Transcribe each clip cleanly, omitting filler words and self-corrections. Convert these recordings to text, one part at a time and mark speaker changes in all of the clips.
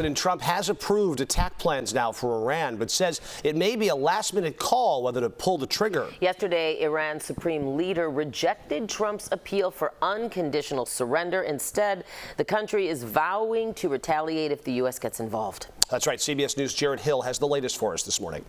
Speaker 1: President Trump has approved attack plans now for Iran, but says it may be a last-minute call whether to pull the trigger.
Speaker 2: Yesterday, Iran's supreme leader rejected Trump's appeal for unconditional surrender. Instead, the country is vowing to retaliate if the U.S. gets involved.
Speaker 1: That's right. CBS News' Jared Hill has the latest for us this morning.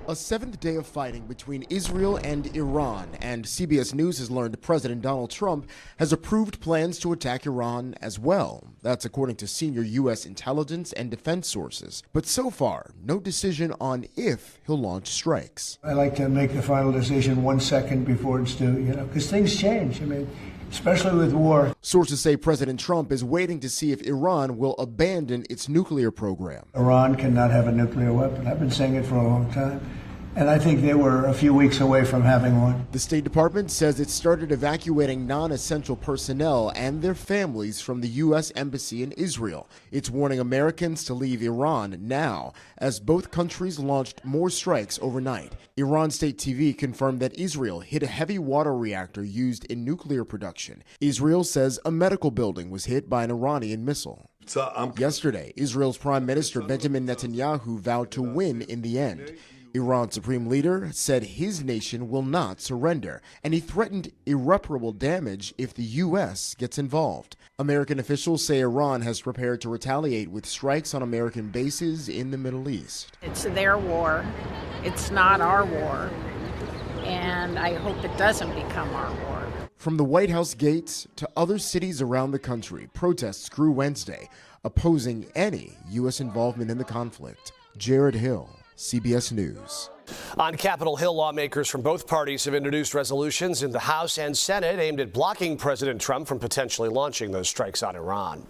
Speaker 3: A seventh day of fighting between Israel and Iran, and CBS News has learned President Donald Trump has approved plans to attack Iran as well. That's according to senior U.S. intelligence and defense sources. But so far, no decision on if he'll launch strikes.
Speaker 4: I like to make the final decision 1 second before it's due, because things change. Especially with war.
Speaker 3: Sources say President Trump is waiting to see if Iran will abandon its nuclear program.
Speaker 4: Iran cannot have a nuclear weapon. I've been saying it for a long time. And I think they were a few weeks away from having one.
Speaker 3: The State Department says it started evacuating non-essential personnel and their families from the U.S. Embassy in Israel. It's warning Americans to leave Iran now, as both countries launched more strikes overnight. Iran State TV confirmed that Israel hit a heavy water reactor used in nuclear production. Israel says a medical building was hit by an Iranian missile. Yesterday, Israel's Prime Minister Benjamin Netanyahu vowed to win in the end. Iran's supreme leader said his nation will not surrender, and he threatened irreparable damage if the U.S. gets involved. American officials say Iran has prepared to retaliate with strikes on American bases in the Middle East.
Speaker 5: It's their war. It's not our war. And I hope it doesn't become our war.
Speaker 3: From the White House gates to other cities around the country, protests grew Wednesday, opposing any U.S. involvement in the conflict. Jared Hill, CBS News.
Speaker 1: On Capitol Hill, lawmakers from both parties have introduced resolutions in the House and Senate aimed at blocking President Trump from potentially launching those strikes on Iran.